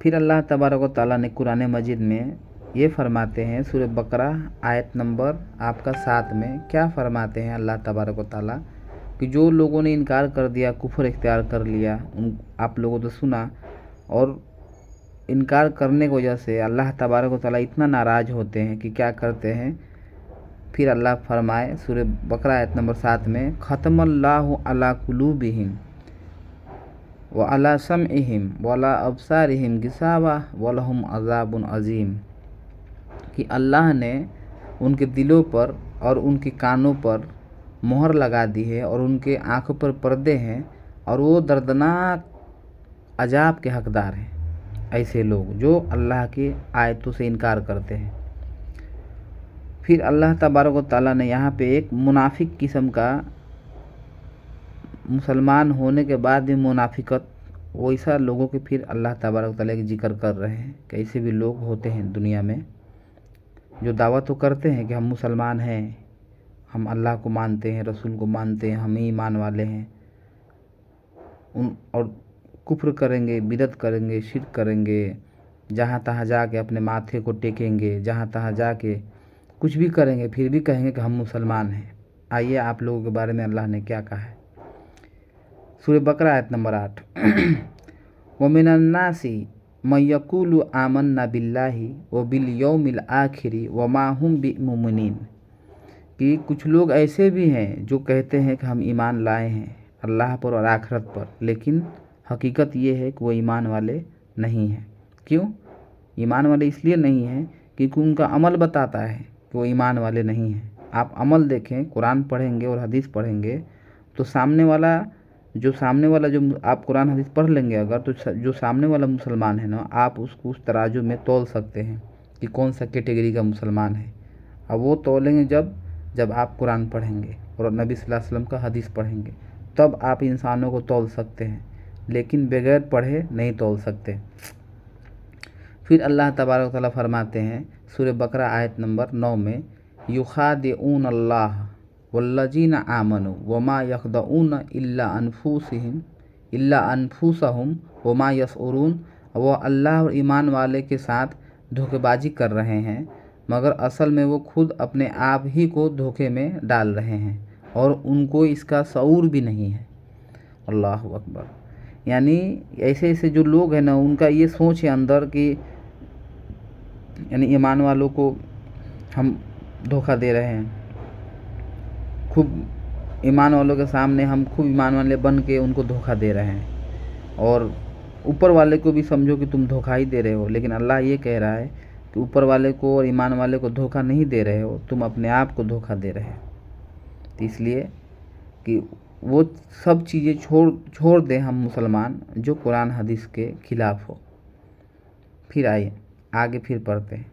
फिर अल्लाह तबारक व तआला ने कुरान मजीद में ये फरमाते हैं, सूरह बकरा आयत नंबर आपका 7 में क्या फरमाते हैं अल्लाह तबारक व तआला कि जो लोगों ने इनकार कर दिया, कुफ्र इख्तियार कर लिया, उन आप लोगों तो सुना, और इनकार करने की वजह से अल्लाह तबारक व तआला इतना नाराज़ होते हैं कि क्या करते हैं। फिर अल्लाह फरमाए सूरह बकरा आयत नंबर 7 में, ख़तमल्लाहु अला कुलूबिहिम व अला समइहिम व अला अबसारिहिम गिसावा व लहुम अज़ाबुन अज़ीम, कि अल्लाह ने उनके दिलों पर और उनके कानों पर मोहर लगा दी है और उनके आँखों पर पर्दे हैं और वो दर्दनाक अजाब के हकदार हैं। ऐसे लोग जो अल्लाह की आयतों से इनकार करते हैं। फिर अल्लाह तबारक व तआला ने यहाँ पे एक मुनाफिक किस्म का, मुसलमान होने के बाद भी मुनाफिकत, वैसा लोगों के फिर अल्लाह तबारक व तआला का जिक्र कर रहे हैं कि ऐसे भी लोग होते हैं दुनिया में जो दावा तो करते हैं कि हम मुसलमान हैं, हम अल्लाह को मानते हैं, रसूल को मानते हैं, हम ही ईमान वाले हैं, और कुफ्र करेंगे, बिदत करेंगे, शिर्क करेंगे, जहाँ तहाँ जाके अपने माथे को टेकेंगे, जहाँ तहाँ जाके कुछ भी करेंगे, फिर भी कहेंगे कि हम मुसलमान हैं। आइए आप लोगों के बारे में अल्लाह ने क्या कहा है। सूरह बकरा आयत नंबर 8 वमिनन नासी मन यक़ूलु आमन्ना बिल्लाहि व बिल यौमिल आखिरी व मा हुम बिमुमिनीन, कि कुछ लोग ऐसे भी हैं जो कहते हैं कि हम ईमान लाए हैं अल्लाह पर और आखिरत पर, लेकिन हकीकत ये है कि वो ईमान वाले नहीं हैं। क्यों ईमान वाले? इसलिए नहीं हैं क्योंकि उनका अमल बताता है कि वो ईमान वाले नहीं हैं। आप अमल देखें, कुरान पढ़ेंगे और हदीस पढ़ेंगे तो सामने वाला जो आप कुरान हदीस पढ़ लेंगे अगर, तो जो सामने वाला मुसलमान है ना, आप उसको उस तराजू में तौल सकते हैं कि कौन सा कैटेगरी का मुसलमान है। अब वो तौलेंगे जब आप कुरान पढ़ेंगे और नबी सल्लल्लाहु अलैहि वसल्लम का हदीस पढ़ेंगे, तब आप इंसानों को तौल सकते हैं, लेकिन बगैर पढ़े नहीं तौल सकते। फिर अल्लाह तबारक व तआला फरमाते हैं सूरह बकरा आयत नंबर 9 में, युखादिऊन अल्लाह वल्लजीना आमनु वमा यखदऊन इल्ला अनफुसहुम वमा यशउरून, वो अल्लाह और ईमान वाले के साथ धोखेबाजी कर रहे हैं, मगर असल में वो खुद अपने आप ही को धोखे में डाल रहे हैं और उनको इसका शऊर भी नहीं है। अल्लाह अकबर। यानी ऐसे ऐसे जो लोग हैं ना, उनका ये सोच है अंदर कि यानी ईमान वालों को हम धोखा दे रहे हैं, खूब ईमान वालों के सामने हम खूब ईमान वाले बन के उनको धोखा दे रहे हैं, और ऊपर वाले को भी समझो कि तुम धोखा ही दे रहे हो। लेकिन अल्लाह ये कह रहा है कि ऊपर वाले को और ईमान वाले को धोखा नहीं दे रहे हो, तुम अपने आप को धोखा दे रहे हो। तो इसलिए कि वो सब चीज़ें छोड़ दें हम मुसलमान जो कुरान हदीस के खिलाफ हो। फिर आइए आगे फिर पढ़ते हैं।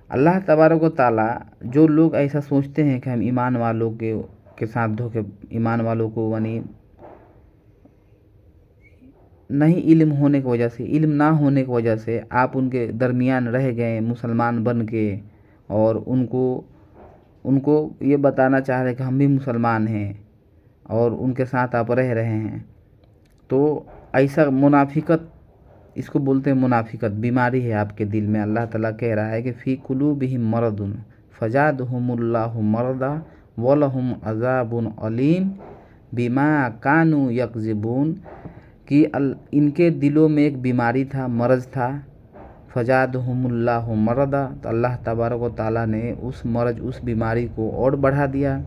अल्लाह तबारक व तआला, जो लोग ऐसा सोचते हैं कि हम ईमान वालों के साथ ईमान वालों को यानी नहीं इल्म होने की वजह से, इल्म ना होने की वजह से आप उनके दरमियान रह गए मुसलमान बन के, और उनको ये बताना चाह रहे कि हम भी मुसलमान हैं और उनके साथ आप रह रहे हैं, तो ऐसा मुनाफिकत, इसको बोलते हैं मुनाफिकत, बीमारी है आपके दिल में। अल्लाह ताला कह रहा है कि फ़ी कुलूबिहिम मरदुन फजादहुमुल्लाहु मरदा वलहुम अज़ाबुन अलीम बिमा कानू यकज़िबून, कि इनके दिलों में एक बीमारी था, मरज़ था। फजादहुमुल्लाहु मरदा, तो अल्लाह तबारक व तआला ने उस मरज़, उस बीमारी को और बढ़ा दिया।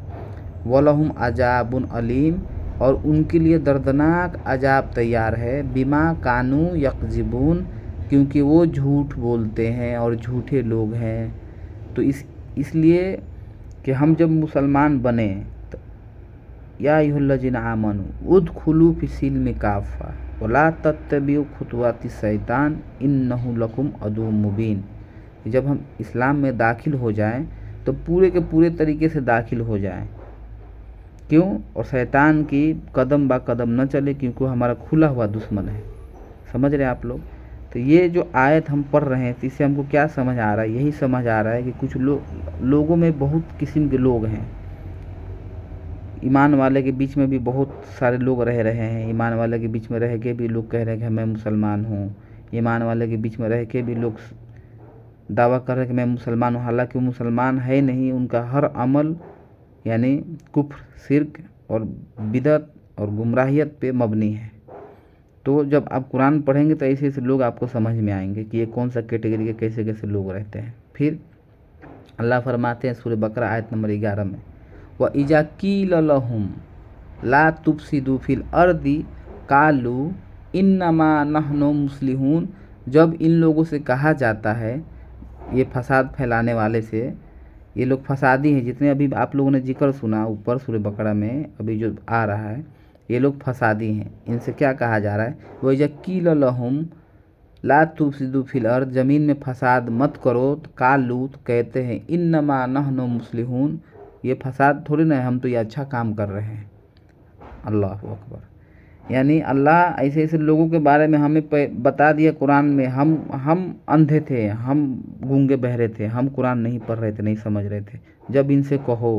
वलहुम अज़ाबुन अलीम, और उनके लिए दर्दनाक अजाब तैयार है। बिमा कानू यकज़िबून, क्योंकि वो झूठ बोलते हैं और झूठे लोग हैं। तो इसलिए कि हम जब मुसलमान बने तो या अय्युहल्लज़ीना आमनू उदखुलू फ़िस्सिल्मि काफ़ा वला तत्तबिउ खुतुवाति शैतान इन्नहु लकुम अदुव्वुम मुबीन, जब हम इस्लाम में दाखिल हो जाएं तो पूरे के पूरे तरीके से दाखिल हो जाएं। क्यों? और शैतान की कदम बा कदम न चले, क्योंकि हमारा खुला हुआ दुश्मन है। समझ रहे हैं आप लोग? तो ये जो आयत हम पढ़ रहे हैं, तो इससे हमको क्या समझ आ रहा है? यही समझ आ रहा है कि कुछ लोगों में बहुत किस्म के लोग हैं। ईमान वाले के बीच में भी बहुत सारे लोग रह रहे हैं। ईमान वाले के बीच में रह के भी लोग कह रहे हैं कि मैं मुसलमान हूँ। ईमान वाले के बीच में रह के भी लोग दावा कर रहे हैं कि मैं मुसलमान हूँ, हालांकि वो मुसलमान है नहीं। उनका हर अमल यानी कुफ्र, शिर्क और बिदअत और गुमराहियत पे मबनी है। तो जब आप कुरान पढ़ेंगे तो ऐसे ऐसे लोग आपको समझ में आएंगे कि ये कौन सा कैटेगरी के कैसे कैसे लोग रहते हैं। फिर अल्लाह फरमाते हैं सूरह बकरा आयत नंबर 11 में, व इजा कील लहुम ला तुफसिदू फिल अर्दी कालू इन्नमा नहनु मुस्लिहून। जब इन लोगों से कहा जाता है, ये फसाद फैलाने वाले से, ये लोग फसादी हैं, जितने अभी आप लोगों ने जिक्र सुना ऊपर सूरह बकरा में अभी जो आ रहा है, ये लोग फसादी हैं। इनसे क्या कहा जा रहा है, वह कील लहुम ला तुफसिदू फिल अर्द, ज़मीन में फसाद मत करो। तो कालू, तो कहते हैं इन्नमा नहनु मुस्लिहून, ये फसाद थोड़ी ना है, हम तो ये अच्छा काम कर रहे हैं। अल्लाह अकबर। यानी अल्लाह ऐसे ऐसे लोगों के बारे में हमें बता दिया कुरान में। हम अंधे थे, हम गूंगे बहरे थे, हम कुरान नहीं पढ़ रहे थे, नहीं समझ रहे थे। जब इनसे कहो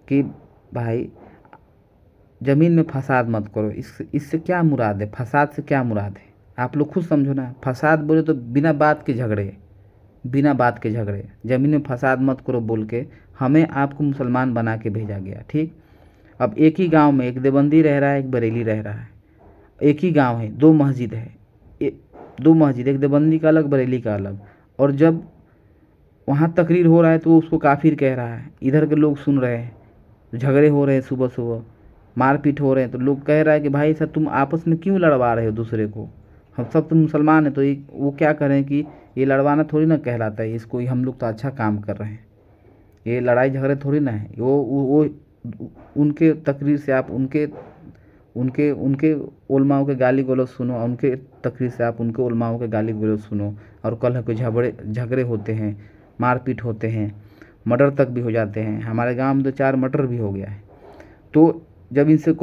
कि भाई ज़मीन में फसाद मत करो, इससे क्या मुराद है, फसाद से क्या मुराद है, आप लोग खुद समझो ना। फसाद बोले तो बिना बात के झगड़े, बिना बात के झगड़े। ज़मीन में फसाद मत करो बोल के हमें आपको मुसलमान बना के भेजा गया। ठीक, अब एक ही गांव में एक देवबंदी रह रहा है, एक बरेली रह रहा है। एक ही गांव है, दो मस्जिद है, दो मस्जिद, एक देवबंदी का अलग, बरेली का अलग। और जब वहाँ तकरीर हो रहा है तो वो उसको काफिर कह रहा है, इधर के लोग सुन रहे हैं, झगड़े हो रहे हैं, सुबह सुबह मारपीट हो रहे हैं। तो लोग कह रहा है कि भाई सर तुम आपस में क्यों लड़वा रहे हो दूसरे को, हम सब तो मुसलमान हैं। तो वो क्या करें कि ये लड़वाना थोड़ी ना कहलाता है, इसको हम लोग तो अच्छा काम कर रहे हैं, ये लड़ाई झगड़े थोड़ी ना है। वो उनके तकरीर से आप उनके उनके उनके उलमाओं के गाली गलौज सुनो, उनके तकरीर से आप उनके उलमाओं के गाली गलौज सुनो, और कल कोई झगड़े होते हैं, मारपीट होते हैं, मर्डर तक भी हो जाते हैं। हमारे गांव में 2-4 मर्डर भी हो गया है। तो जब इनसे